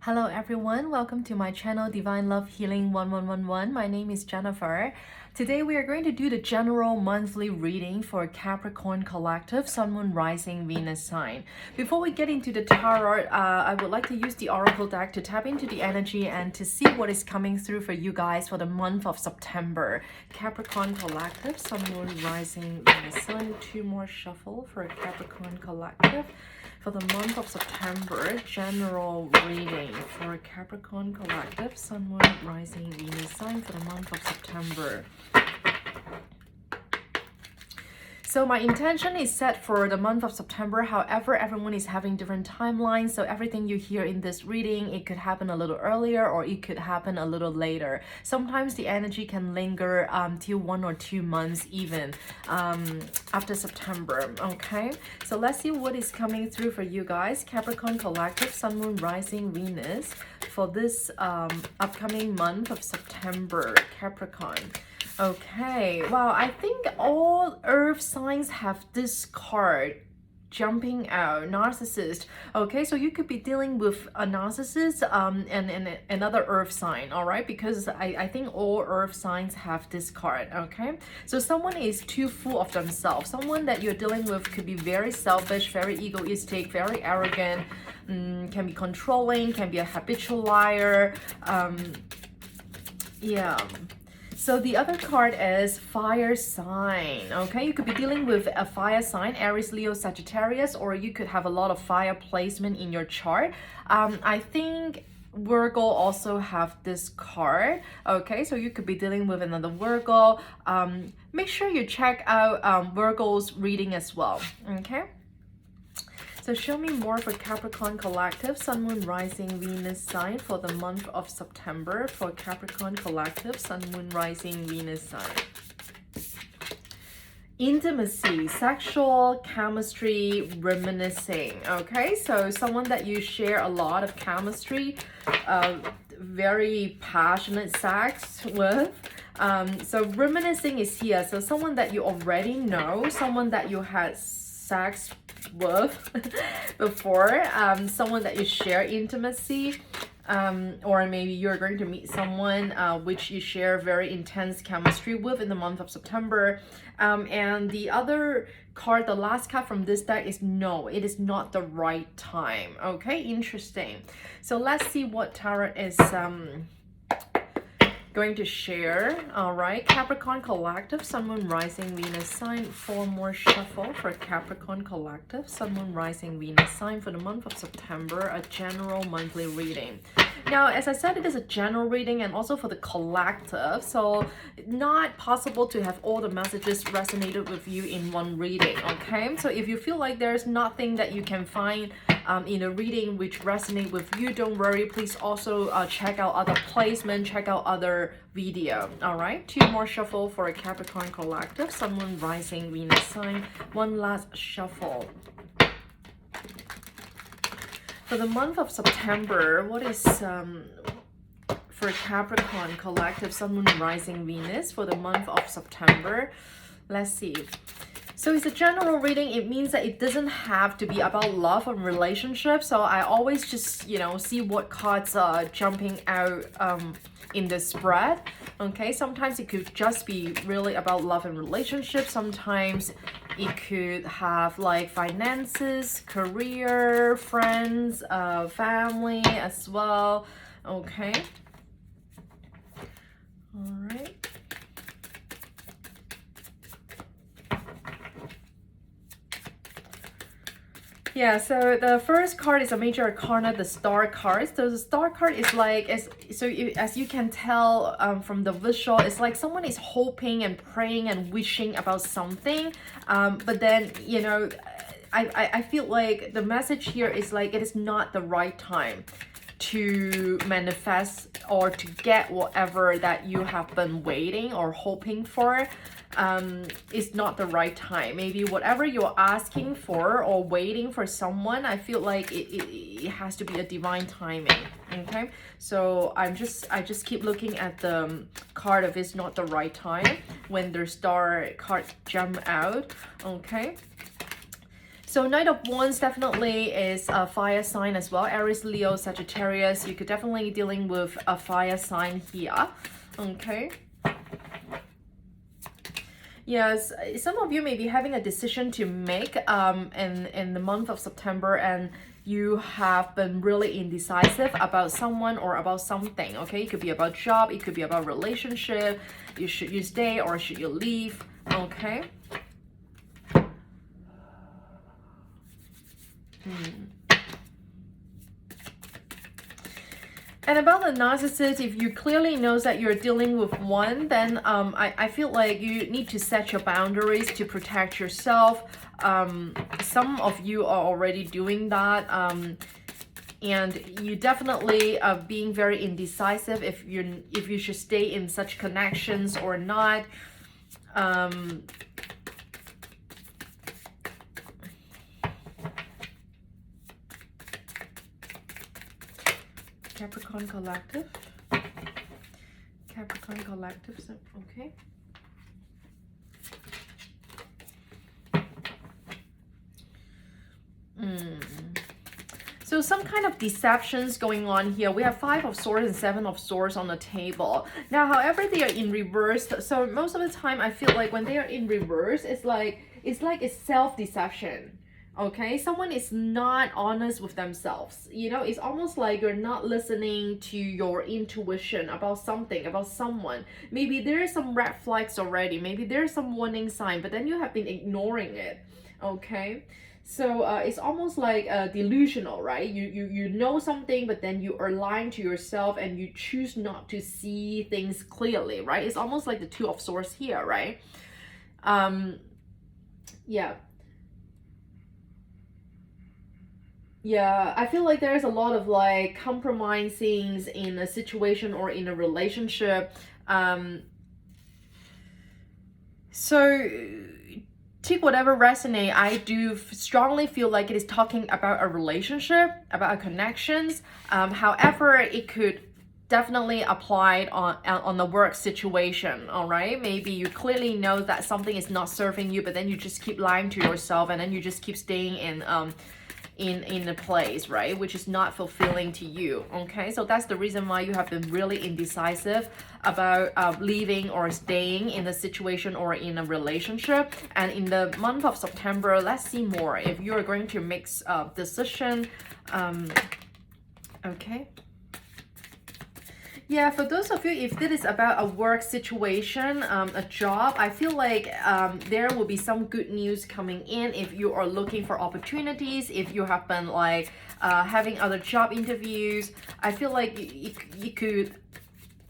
Hello everyone, welcome to my channel Divine Love Healing 1111. My name is Jennifer. Today we are going to do the general monthly reading for Capricorn Collective, Sun, Moon, Rising, Venus sign. Before we get into the tarot, I would like to use the Oracle deck to tap into the energy and to see what is coming through for you guys for the month of September. Capricorn Collective, Sun, Moon, Rising, Venus sign. Two more shuffle for Capricorn Collective. For the month of September, general reading for Capricorn Collective, Sun, Moon, Rising, Venus sign for the month of September. So my intention is set for the month of September. However, everyone is having different timelines. So everything you hear in this reading, it could happen a little earlier or it could happen a little later. Sometimes the energy can linger till 1 or 2 months even after September. Okay, so let's see what is coming through for you guys. Capricorn Collective, Sun, Moon, Rising, Venus for this upcoming month of September, Capricorn. Okay, wow, I think all earth signs have this card jumping out, narcissist. Okay, so you could be dealing with a narcissist and another earth sign, all right, because I think all earth signs have this card. Okay, so someone is too full of themselves. Someone that you're dealing with could be very selfish, very egoistic, very arrogant, can be controlling, can be a habitual liar. Yeah. So the other card is fire sign. Okay, you could be dealing with a fire sign, Aries, Leo, Sagittarius, or you could have a lot of fire placement in your chart. I think Virgo also have this card. Okay, so you could be dealing with another Virgo. Make sure you check out Virgo's reading as well. Okay. So show me more for Capricorn Collective, Sun, Moon, Rising, Venus sign for the month of September for Capricorn Collective, Sun, Moon, Rising, Venus sign. Intimacy, sexual chemistry, reminiscing. Okay, so someone that you share a lot of chemistry, very passionate sex with. So reminiscing is here. So someone that you already know, someone that you had sex with before, someone that you share intimacy, or maybe you're going to meet someone which you share very intense chemistry with in the month of September. And the other card, the last card from this deck is no, it is not the right time. Okay, interesting. So let's see what tarot is going to share. All right, Capricorn Collective, Sun, Moon, Rising, Venus sign. 4 more shuffle for Capricorn Collective, Sun, Moon, Rising, Venus sign for the month of September, a general monthly reading. Now, as I said, it is a general reading and also for the collective, so not possible to have all the messages resonated with you in one reading. Okay, so if you feel like there's nothing that you can find in a reading which resonate with you, don't worry. Please also check out other placement, check out other video. All right, 2 more shuffle for a Capricorn Collective, Sun, Moon, Rising, Venus sign. 1 last shuffle. For the month of September, what is for Capricorn Collective, Sun, Moon, Rising, Venus for the month of September? Let's see. So it's a general reading. It means that it doesn't have to be about love and relationship. So I always just, see what cards are jumping out in the spread. Okay, sometimes it could just be really about love and relationship. Sometimes it could have like finances, career, friends, family as well. Okay. All right. Yeah, so the first card is a major arcana, the star card. So the star card is like, as you can tell from the visual, it's like someone is hoping and praying and wishing about something. But then, I feel like the message here is like it is not the right time to manifest or to get whatever that you have been waiting or hoping for. It's not the right time. Maybe whatever you're asking for or waiting for someone, I feel like it has to be a divine timing. Okay, so I just keep looking at the card of it's not the right time when the star card jump out. Okay, So Knight of Wands definitely is a fire sign as well. Aries, Leo, Sagittarius. You could definitely dealing with a fire sign here. Okay. Yes, some of you may be having a decision to make in the month of September, and you have been really indecisive about someone or about something. Okay, it could be about job, it could be about relationship. Should you stay or should you leave? Okay. And about the narcissist, if you clearly know that you're dealing with one, then I feel like you need to set your boundaries to protect yourself. Some of you are already doing that. And you definitely being very indecisive if you should stay in such connections or not. Capricorn collective. Capricorn collective. So, okay. So some kind of deceptions going on here. We have 5 of Swords and 7 of Swords on the table. Now, however, they are in reverse. So most of the time, I feel like when they are in reverse, it's like it's self-deception. Okay, someone is not honest with themselves. You know, it's almost like you're not listening to your intuition about something, about someone. Maybe there are some red flags already. Maybe there's some warning sign, but then you have been ignoring it. Okay. So it's almost like delusional, right? You know something, but then you are lying to yourself and you choose not to see things clearly, right? It's almost like the 2 of Swords here, right? Yeah. Yeah, I feel like there's a lot of like compromising in a situation or in a relationship. So take whatever resonate. I do strongly feel like it is talking about a relationship, about a connections. However, it could definitely apply on the work situation. All right, maybe you clearly know that something is not serving you, but then you just keep lying to yourself, and then you just keep staying in a place, right, which is not fulfilling to you. Okay, so that's the reason why you have been really indecisive about leaving or staying in a situation or in a relationship. And in the month of September, let's see more if you're going to make a decision. Okay. Yeah, for those of you, if this is about a work situation, a job, I feel like there will be some good news coming in if you are looking for opportunities, if you have been like having other job interviews. I feel like you could,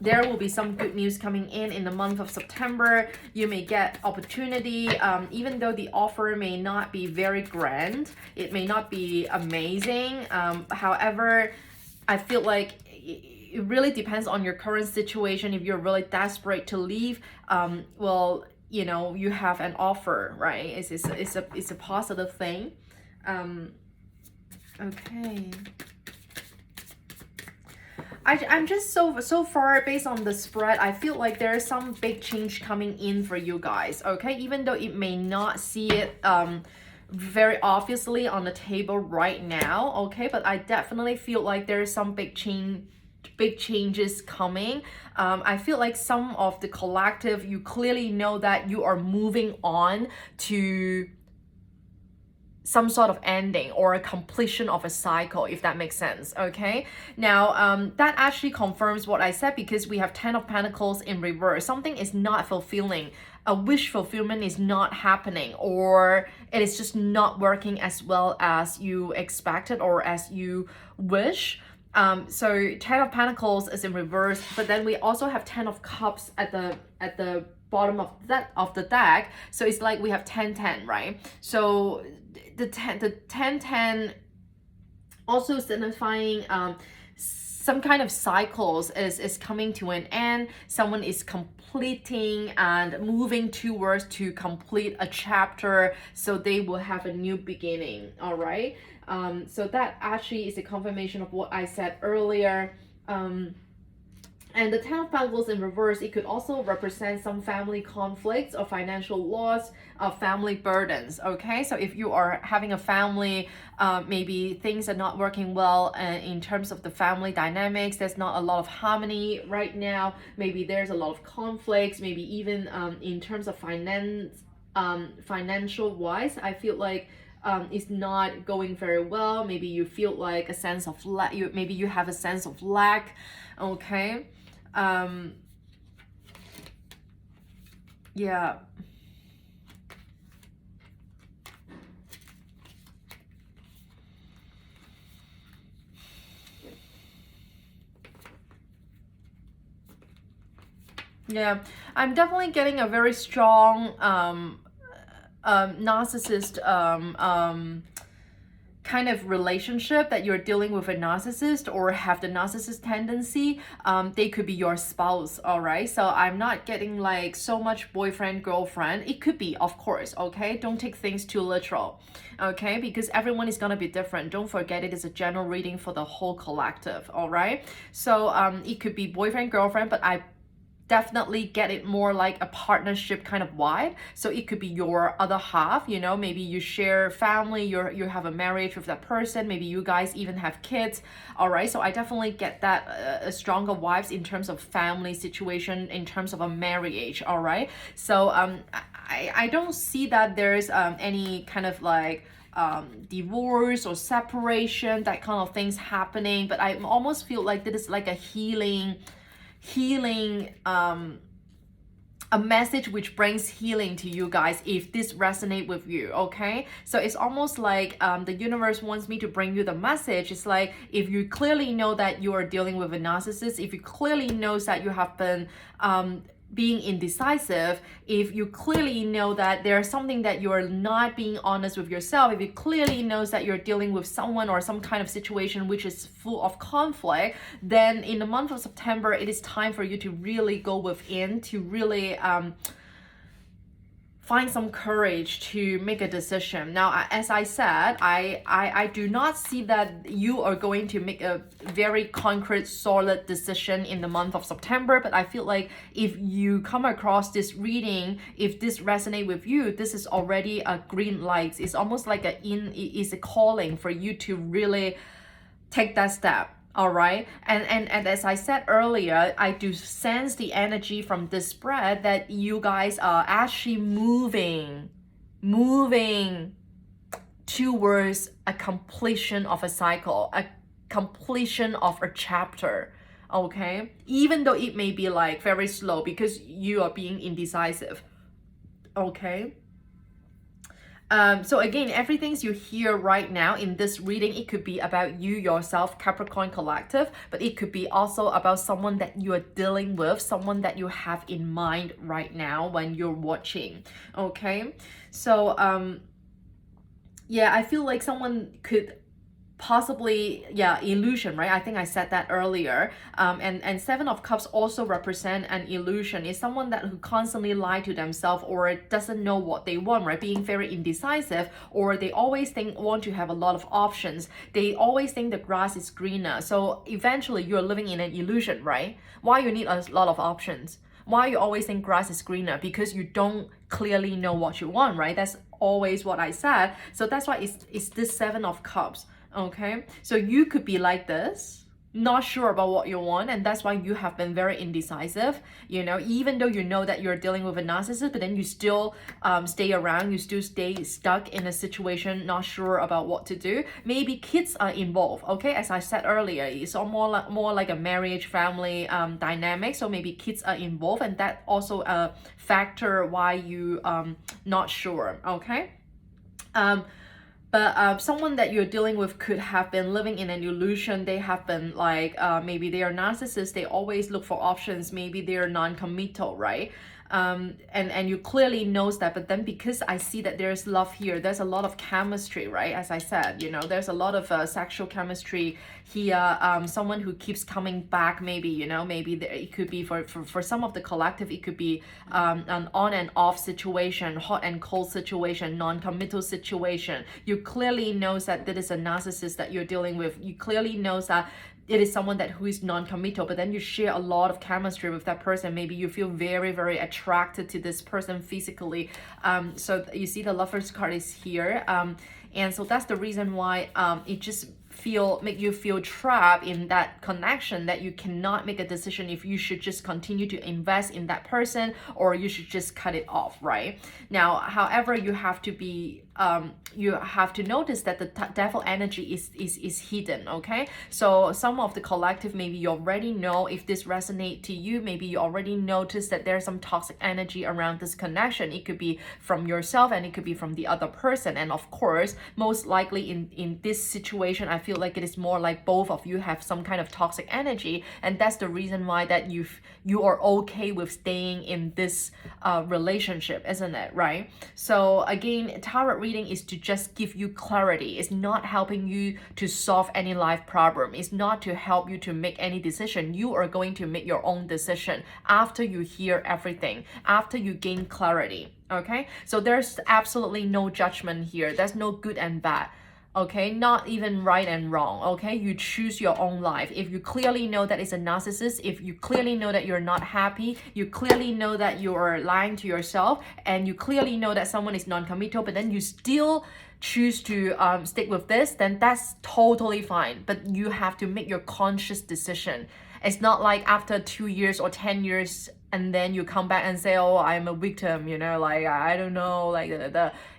there will be some good news coming in the month of September. You may get opportunity, even though the offer may not be very grand, it may not be amazing. However, I feel like it really depends on your current situation. If you're really desperate to leave, well, you know, you have an offer, right? It's a positive thing. Okay. I'm just so far based on the spread, I feel like there's some big change coming in for you guys. Okay, even though it may not see it very obviously on the table right now. Okay, but I definitely feel like there's some big changes coming. I feel like some of the collective, you clearly know that you are moving on to some sort of ending or a completion of a cycle, if that makes sense. Okay, now that actually confirms what I said, because we have 10 of Pentacles in reverse. Something is not fulfilling, a wish fulfillment is not happening, or it is just not working as well as you expected or as you wish. So 10 of Pentacles is in reverse, but then we also have 10 of Cups at the bottom of the deck. So it's like we have 10-10, right? So the 10-10 also signifying some kind of cycles is coming to an end. Someone is completing and moving towards to complete a chapter, so they will have a new beginning. All right. So that actually is a confirmation of what I said earlier. And the Ten of Pentacles in reverse, it could also represent some family conflicts or financial loss, family burdens, okay? So if you are having a family, maybe things are not working well in terms of the family dynamics, there's not a lot of harmony right now, maybe there's a lot of conflicts, maybe even in terms of financial wise, I feel like is not going very well. Maybe you feel like a sense of maybe you have a sense of lack, okay? Yeah. Yeah, I'm definitely getting a very strong narcissist kind of relationship that you're dealing with a narcissist or have the narcissist tendency. They could be your spouse, all right? So I'm not getting like so much boyfriend, girlfriend. It could be, of course, okay? Don't take things too literal, okay? Because everyone is gonna be different. Don't forget it is a general reading for the whole collective, all right? So it could be boyfriend, girlfriend, but I definitely get it more like a partnership kind of vibe. So it could be your other half, you know, maybe you share family, you have a marriage with that person, maybe you guys even have kids, all right? So I definitely get that stronger vibes in terms of family situation, in terms of a marriage, all right? So I don't see that there's any kind of like divorce or separation, that kind of things happening, but I almost feel like this is like a healing a message which brings healing to you guys if this resonate with you, okay? So it's almost like the universe wants me to bring you the message. It's like if you clearly know that you are dealing with a narcissist, if you clearly know that you have been being indecisive, if you clearly know that there's something that you're not being honest with yourself, if you clearly knows that you're dealing with someone or some kind of situation which is full of conflict, then in the month of September, it is time for you to really go within, to really find some courage to make a decision. Now, as I said, I do not see that you are going to make a very concrete, solid decision in the month of September, but I feel like if you come across this reading, if this resonate with you, this is already a green light. It's almost like it's a calling for you to really take that step. All right. And as I said earlier, I do sense the energy from this spread that you guys are actually moving towards a completion of a cycle, a completion of a chapter. Okay. Even though it may be like very slow because you are being indecisive. Okay. So again, everything you hear right now in this reading, it could be about you yourself, Capricorn collective, but it could be also about someone that you are dealing with, someone that you have in mind right now when you're watching, okay? So, yeah, I feel like someone could possibly, yeah, illusion, right? I think I said that earlier. And Seven of Cups also represent an illusion. It's someone that who constantly lie to themselves or doesn't know what they want, right? Being very indecisive, or they always want to have a lot of options. They always think the grass is greener. So eventually you're living in an illusion, right? Why you need a lot of options? Why you always think grass is greener? Because you don't clearly know what you want, right? That's always what I said. So that's why it's this Seven of Cups. Okay, so you could be like this, not sure about what you want, and that's why you have been very indecisive, you know, even though you know that you're dealing with a narcissist, but then you still stay around, you still stay stuck in a situation, not sure about what to do. Maybe kids are involved, okay? As I said earlier, it's all more like a marriage, family dynamic, so maybe kids are involved, and that also a factor why you not sure, okay? But someone that you're dealing with could have been living in an illusion. They have been like, maybe they are narcissists. They always look for options. Maybe they're non-committal, right? And you clearly knows that, but then because I see that there's love here, there's a lot of chemistry, right? As I said, you know, there's a lot of sexual chemistry here. Someone who keeps coming back, maybe, you know, maybe it could be for some of the collective, it could be an on and off situation, hot and cold situation, non-committal situation. You clearly knows that that is a narcissist that you're dealing with. You clearly knows that it is someone that who is non-committal, but then you share a lot of chemistry with that person. Maybe you feel very, very attracted to this person physically. So you see the Lovers card is here. And so that's the reason why it just make you feel trapped in that connection, that you cannot make a decision if you should just continue to invest in that person or you should just cut it off, right? Now, however, you have to be you have to notice that the devil energy is hidden, okay? So some of the collective, maybe you already know, if this resonates to you, maybe you already noticed that there's some toxic energy around this connection. It could be from yourself and it could be from the other person. And of course, most likely in this situation, I feel like it is more like both of you have some kind of toxic energy, and that's the reason why that you are okay with staying in this relationship, isn't it, right? So again, tarot reading is to just give you clarity. It's not helping you to solve any life problem. It's not to help you to make any decision. You are going to make your own decision after you hear everything, after you gain clarity, okay? So there's absolutely no judgment here. There's no good and bad, okay? Not even right and wrong, okay? You choose your own life. If you clearly know that it's a narcissist, if you clearly know that you're not happy, you clearly know that you're lying to yourself, and you clearly know that someone is non-committal, but then you still choose to stick with this, then that's totally fine. But you have to make your conscious decision. It's not like after 2 years or 10 years and then you come back and say, oh, I'm a victim, you know, like, I don't know, like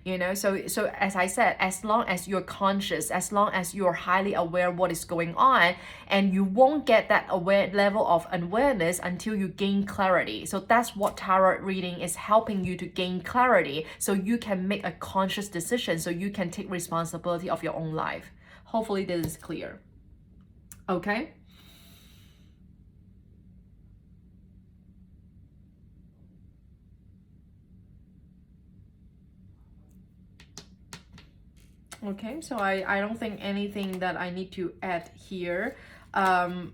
you know. So as I said, as long as you're conscious, as long as you're highly aware of what is going on, and you won't get that level of awareness until you gain clarity. So that's what tarot reading is helping you to gain clarity, so you can make a conscious decision, so you can take responsibility of your own life. Hopefully this is clear. Okay. Okay, so I don't think anything that I need to add here. Yeah,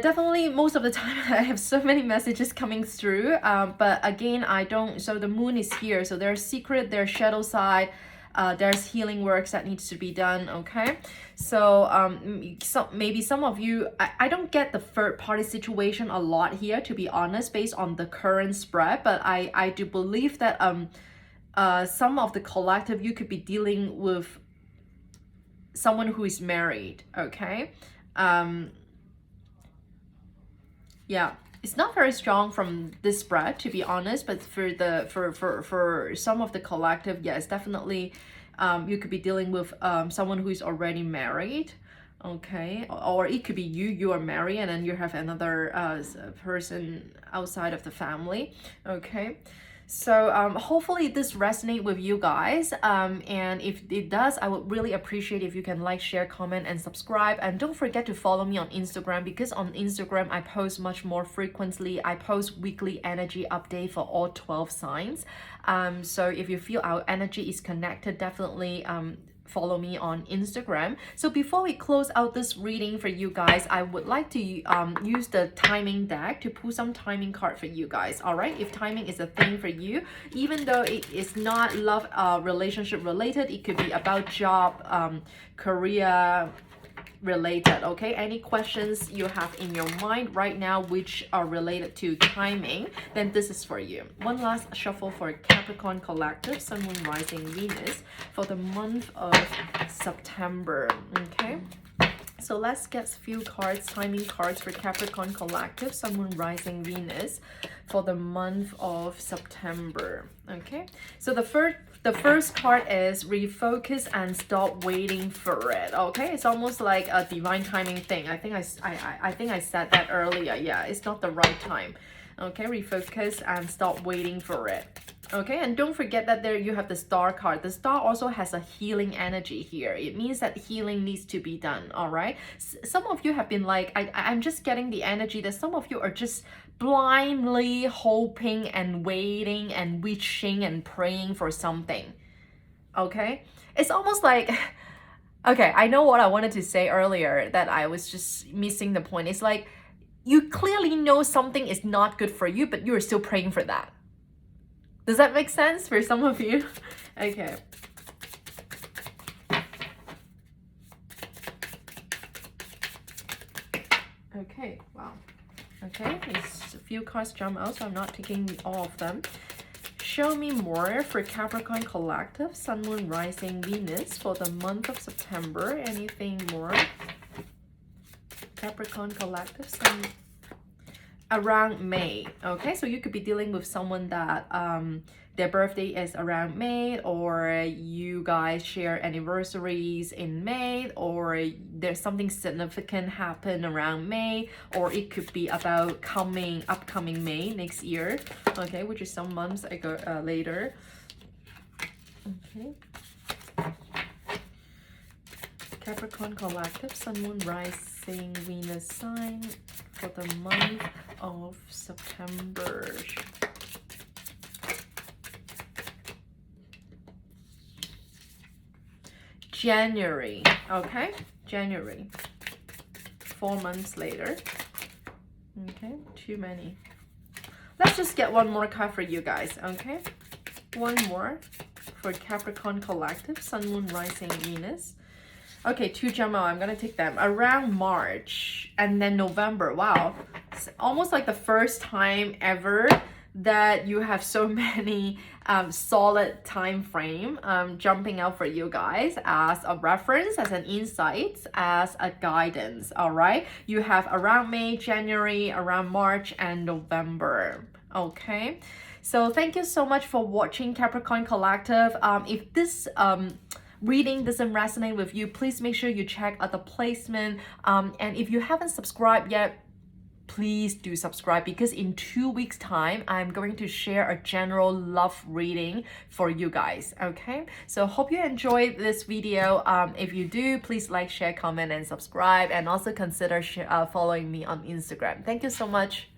definitely most of the time I have so many messages coming through, but again, I don't, so the moon is here, so there's secret, there's shadow side, there's healing works that needs to be done, okay? So maybe some of you, I don't get the third party situation a lot here, to be honest, based on the current spread, but I do believe that some of the collective, you could be dealing with someone who is married, okay? Yeah, it's not very strong from this spread, to be honest, but for some of the collective, yes, definitely you could be dealing with someone who is already married, okay? Or it could be you are married and then you have another person outside of the family, okay? So hopefully this resonates with you guys, and if it does, I would really appreciate if you can like, share, comment, and subscribe. And don't forget to follow me on Instagram, because on Instagram I post much more frequently. I post weekly energy update for all 12 signs. So if you feel our energy is connected, definitely follow me on Instagram. So before we close out this reading for you guys, I would like to use the timing deck to pull some timing card for you guys. All right, if timing is a thing for you, even though it is not love relationship related, it could be about job, career related, okay? Any questions you have in your mind right now which are related to timing, then this is for you. One last shuffle for Capricorn Collective, Sun, Moon, Rising, Venus for the month of September, okay? So let's get a few cards, timing cards for Capricorn Collective, Sun, Moon, Rising, Venus for the month of September, okay? So the first card is refocus and stop waiting for it, okay? It's almost like a divine timing thing. I think I said that earlier. Yeah, it's not the right time. Okay, refocus and stop waiting for it. Okay, and don't forget that there you have the star card. The star also has a healing energy here. It means that healing needs to be done, all right? Some of you have been like, I'm just getting the energy that some of you are just blindly hoping and waiting and wishing and praying for something, okay? It's almost like, okay, I know what I wanted to say earlier that I was just missing the point. It's like, you clearly know something is not good for you, but you're still praying for that. Does that make sense for some of you? Okay. Okay, wow. Okay, it's a few cards jump out, so I'm not taking all of them. Show me more for Capricorn Collective, Sun, Moon, Rising, Venus for the month of September. Anything more? Capricorn Collective, Sun, around May. Okay, so you could be dealing with someone that their birthday is around May, or you guys share anniversaries in May, or there's something significant happen around May, or it could be about upcoming May next year, okay, which is some months ago later. Okay. Capricorn Collective, Sun, Moon, Rising, Venus sign for the month of September. January, okay, January, 4 months later. Okay, too many. Let's just get one more card for you guys, okay? One more for Capricorn Collective, Sun, Moon, Rising, Venus. Okay, 2 jump out. I'm gonna take them around March and then November. Wow, it's almost like the first time ever that you have so many solid time frame jumping out for you guys as a reference, as an insight, as a guidance. All right, you have around May, January, around March and November. Okay, so thank you so much for watching Capricorn Collective. If this reading doesn't resonate with you, please make sure you check out the placement, and if you haven't subscribed yet, please do subscribe, because in 2 weeks time I'm going to share a general love reading for you guys. Okay, so hope you enjoyed this video. If you do, please like, share, comment and subscribe, and also consider following me on Instagram. Thank you so much.